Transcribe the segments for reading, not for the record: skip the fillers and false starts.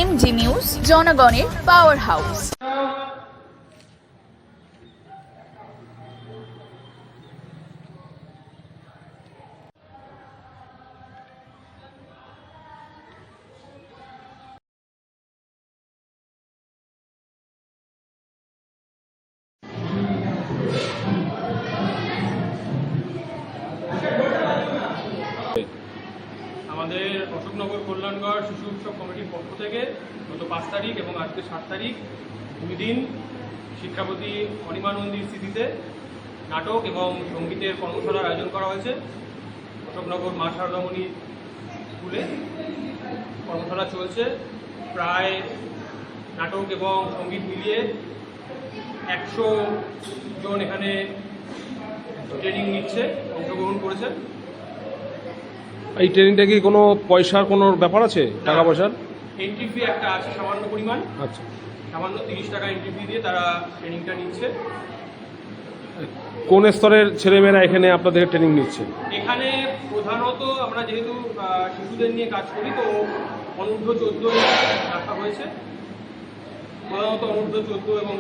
MG news, জনগণের power house. আমাদের অশোকনগর কল্যাণগড় শিশু উৎসব কমিটির পক্ষ থেকে গত 5 তারিখ এবং আজকে 7 তারিখ 2 দিন শিক্ষাপতি অনিমা নন্দীর স্মৃতিতে নাটক এবং সঙ্গীতের কর্মশালার আয়োজন করা হয়েছে। অশোকনগর মা শারদামণি স্কুলে কর্মশালা চলছে। প্রায় নাটক এবং সঙ্গীত মিলিয়ে 100 জন এখানে ট্রেনিং নিচ্ছে, অংশগ্রহণ করেছে। এই ট্রেনিংটা কি কোনো পয়সার কোনো ব্যাপার আছে, টাকা পয়সার? এন্ট্রি ফি একটা আছে সামান্য পরিমাণ, আচ্ছা, সামান্য 30 টাকা এন্ট্রি ফি দিয়ে তারা ট্রেনিংটা নিচ্ছে। কোন স্তরের ছেলেমেয়েরা এখানে আপনাদের ট্রেনিং নিচ্ছে? এখানে প্রধানত আমরা যেহেতু শিশুদের নিয়ে কাজ করি, তো অনূর্ধ্ব 14 রাখা হয়েছে। প্রধানত অনূর্ধ্ব 14 এবং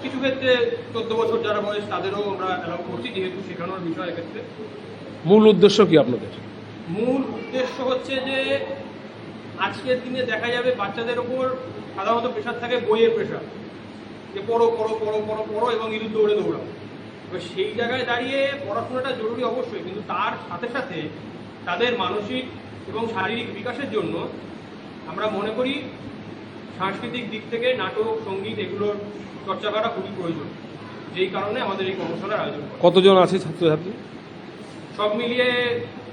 কিছু ক্ষেত্রে 14 বছর যারা বয়স তাদেরও আমরা অ্যালাউ করছি, যেহেতু শেখানোর বিষয় এক্ষেত্রে। মূল উদ্দেশ্য কি আপনাদের? মূল উদ্দেশ্য হচ্ছে যে আজকের দিনে দেখা যাবে বাচ্চাদের ওপর সাধারণত প্রেশার থাকে, বইয়ের প্রেশার, যে পড়ো পড়ো পড়ো পড়ো পড়ো এবং ইঁদুর দৌড়ে দৌড়াও। এবার সেই জায়গায় দাঁড়িয়ে পড়াশোনাটা জরুরি অবশ্যই, কিন্তু তার সাথে সাথে তাদের মানসিক এবং শারীরিক বিকাশের জন্য আমরা মনে করি সাংস্কৃতিক দিক থেকে নাটক, সঙ্গীত এগুলোর চর্চা করা খুবই প্রয়োজন। যেই কারণে আমাদের এই কর্মশালার আয়োজন। কতজন আছে ছাত্রছাত্রী? সব মিলিয়ে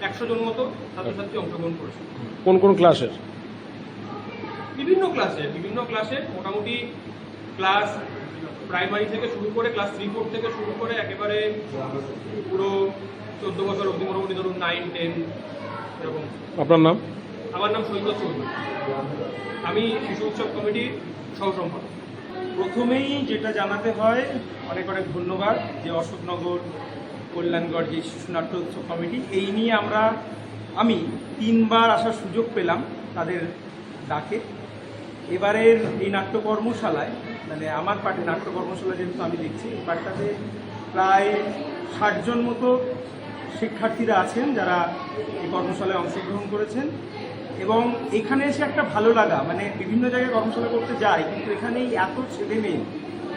100 জন মতো ছাত্রছাত্রী অংশগ্রহণ করেছে। কোন কোন ক্লাসের? বিভিন্ন ক্লাসে মোটামুটি ক্লাস প্রাইমারি থেকে শুরু করে ক্লাস 3-4 থেকে শুরু করে একেবারে পুরো 14 বছর অবধি, মোটামুটি ধরুন 9-10 এরকম। আপনার নাম? আমার নাম সৈকত চৌধুরী, আমি শিশু উৎসব কমিটির সহ-সম্পাদক। প্রথমেই যেটা জানাতে হয়, অনেক অনেক ধন্যবাদ যে অশোকনগর কল্যাণগড় যে শিশু নাট্য উৎসব কমিটি, এই নিয়ে আমি 3 বার আসার সুযোগ পেলাম তাদের ডাকে। এবারের এই নাট্য কর্মশালায়, মানে আমার পার্টি নাট্য কর্মশালা যেহেতু আমি দেখছি, এই পার্টটাতে প্রায় 60 জন মতো শিক্ষার্থীরা আছেন যারা এই কর্মশালায় অংশগ্রহণ করেছেন। এবং এখানে এসে একটা ভালো লাগা, মানে বিভিন্ন জায়গায় কর্মশালা করতে যাই, কিন্তু এখানে এত ছেলে মেয়ে,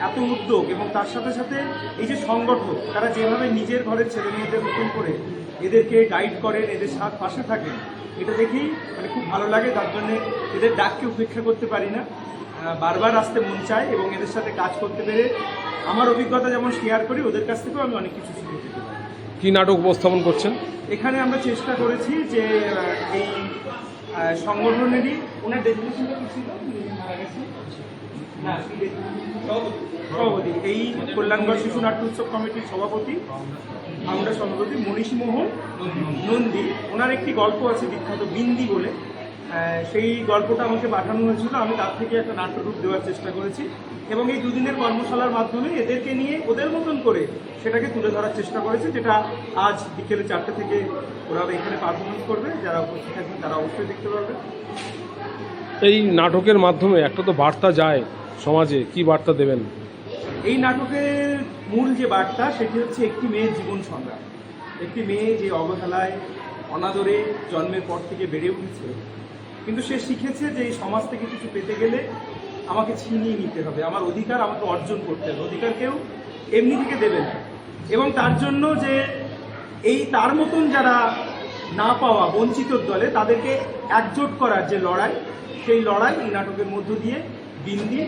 এত উদ্যোগ এবং তার সাথে সাথে এই যে সংগঠক, তারা যেভাবে নিজের ঘরের ছেলে মেয়েদের মতন করে এদেরকে গাইড করেন, এদের পাশে থাকেন, এটা দেখেই মানে খুব ভালো লাগে। তার জন্য এদের ডাককে উপেক্ষা করতে পারি না, বারবার আসতে মন চায় এবং এদের সাথে কাজ করতে পেরে আমার অভিজ্ঞতা যেমন শেয়ার করি, ওদের কাছ থেকেও আমি অনেক কিছু শিখে যেতে পারি। কি নাটক উপস্থাপন করছেন? এখানে আমরা চেষ্টা করেছি যে এই সংগঠনেরই, ওনার ডেফিনেশনটা কি ছিল, সভাপতি, এই কল্যাণগড় শিশু নাট্য উৎসব কমিটির সভাপতি, আমরা সভাপতি মনীষী মোহন নন্দী, ওনার একটি গল্প আছে বিখ্যাত বিন্দি বলে, সেই গল্পটা আমাকে পাঠানো হয়েছিল। আমি তার থেকে একটা নাট্যরূপ দেওয়ার চেষ্টা করেছি এবং এই 2 দিনের কর্মশালার মাধ্যমে এদেরকে নিয়ে ওদের মতন করে সেটাকে তুলে ধরার চেষ্টা করেছি, যেটা আজ বিকেলে 4টে থেকে ওরা এখানে পারফরমেন্স করবে। যারা উপস্থিত থাকবেন তারা অবশ্যই দেখতে পারবেন। এই নাটকের মাধ্যমে একটা তো বার্তা যায় সমাজে, কি বার্তা দেবেন? এই নাটকের মূল যে বার্তা, সেটি হচ্ছে একটি মেয়ের জীবন সংগ্রাম। একটি মেয়ে যে অবহেলায়, অনাদরে জন্মের পর থেকে বেড়ে উঠেছে, কিন্তু সে শিখেছে যে এই সমাজ থেকে কিছু পেতে গেলে আমাকে ছিনিয়ে নিতে হবে, আমার অধিকার আমাকে অর্জন করতে হবে, অধিকার কেউ এমনি থেকে দেবে না। এবং তার জন্য যে এই তার মতন যারা না পাওয়া বঞ্চিতর দলে, তাদেরকে একজোট করার যে লড়াই, সেই লড়াই এই নাটকের মধ্য দিয়ে বিন্দি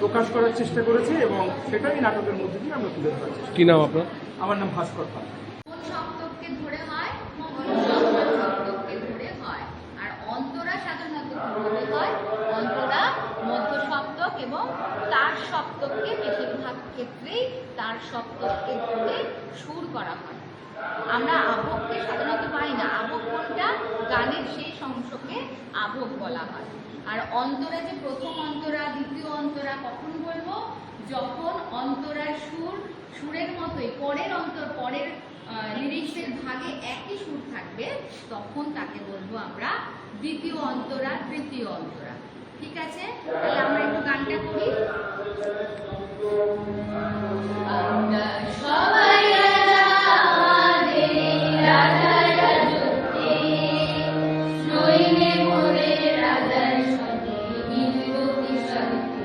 প্রকাশ করার চেষ্টা করেছে এবং সেটাই নাটকের মধ্যে দিয়ে আমরা তুলে ধরার চেষ্টা। কি নাম আপনার? আমার নাম ভাস্কর পাল। মধ্য সপ্তক এবং তার সপ্তককে বেশিরভাগ ক্ষেত্রেই তার সপ্তককে ধরে সুর করা হয়। আমরা আবহকে সাধারণত পাই না। আবহ কোনটা? গানের শেষ অংশকে আবহ বলা হয়। আর অন্তরা, যে প্রথম অন্তরা, দ্বিতীয় অন্তরা কখন বলবো? যখন অন্তরার সুরের মতোই পরের লিরিক্সের ভাগে একই সুর থাকবে, তখন তাকে বলবো আমরা দ্বিতীয় অন্তরা, তৃতীয় অন্তরা। ঠিক আছে, তাহলে আমরা একটু গানটা করি। আমরা সবাই রাজা, আমাদের রাজা রাজত্বে, নইলে মোরে রাজার সঙ্গে মিলব কি শর্তে।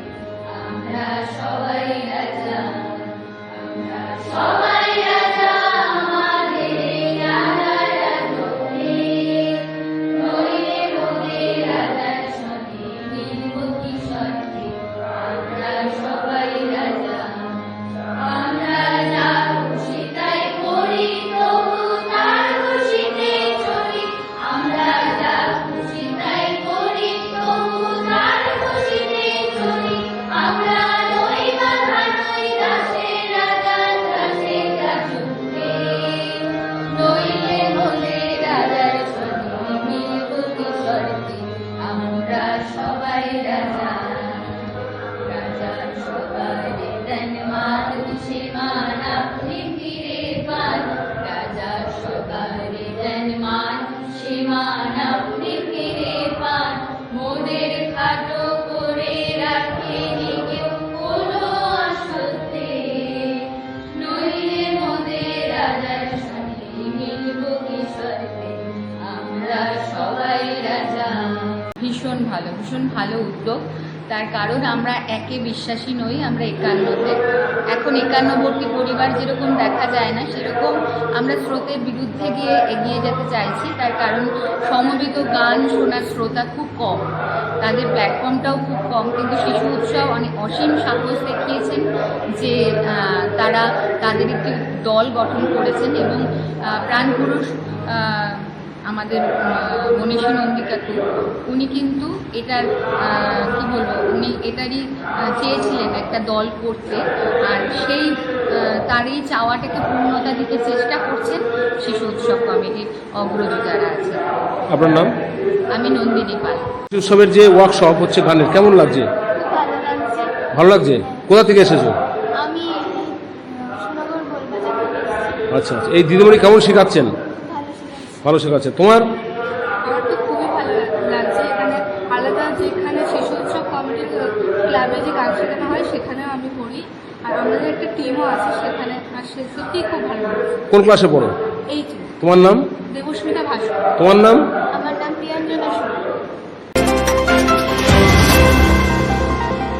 আমরা সবাই রাজা, আমরা সবাই রাজা, আমাদের রাজা রাজত্বে, নইলে মোরে রাজার সঙ্গে মিলব কি শর্তে। আমরা সবাই রাজা, আমরা যা খুশি তাই করি, তবু তার খুশিতে চলি। আমরা যা খুশি তাই করি, তবু তার খুশিতে চলি। আমরা নই বাধা, নই দাসে, রাজার দাসে রাজত্বে, নইলে মোরে রাজার সঙ্গে মিলব কি শর্তে। আমরা সবাই রাজা, রাজা সবার দেন মান, সে মান আপনি ফিরে পান। রাজা সবার দেন মান, সে মান আপনি ফিরে পান। মোদের খাটো করে রাখেনি কেউ কোনো অসত্যে, নইলে মোদের রাজার সঙ্গে মিলব কি শর্তে। আমরা সবাই রাজা। ভীষণ ভালো উদ্যোগ। তার কারণ আমরা একে বিশ্বাসী নই, আমরা একান্নতে। এখন একান্নবর্তী পরিবার যেরকম দেখা যায় না, সেরকম আমরা স্রোতের বিরুদ্ধে গিয়ে এগিয়ে যেতে চাইছি। তার কারণ সমবেত গান শোনার শ্রোতা খুব কম, তাদের প্ল্যাটফর্মটাও খুব কম। কিন্তু শিশু উৎসব অনেক অসীম সাহস দেখিয়েছেন যে তারা তাদের একটি দল গঠন করেছেন এবং প্রাণপুরুষ আমাদের মনীষী নন্দিকাকু, উনি কিন্তু এটার কি বলবো, উনি এটারই চেয়েছিলেন একটা দল করতে। আর সেই তার এই চাওয়াটাকে পূর্ণতা দিতে চেষ্টা করছেন শিশু উৎসব কমিটির অগ্রজ যারা আছে। আপনার নাম? আমি নন্দিনী পাল। শিশু উৎসবের যে ওয়ার্কশপ হচ্ছে গানের, কেমন লাগছে? ভালো লাগছে। ভালো লাগছে। কোথা থেকে এসেছো? আমি সুনগর গোলবাজার থেকে এসেছি। আচ্ছা আচ্ছা, এই দিদিমণি কেমন শেখাচ্ছেন? ভালো শেখাচ্ছে। ভালো শেখাচ্ছে। তোমার? আমার তো খুবই ভালো লাগছে। এখানে আলাদা যেখানে শিশু উৎসব কমিটির ক্লাবে যে গান শেখানো হয় সেখানেও আমি পড়ি, আর আমাদের একটা টিমও আছে সেখানে, আর সে সত্যিই খুব ভালো লাগছে। কোন ক্লাসে পড়ো? এই তোমার নাম? দেবস্মিতা ভাস্কর। তোমার নাম?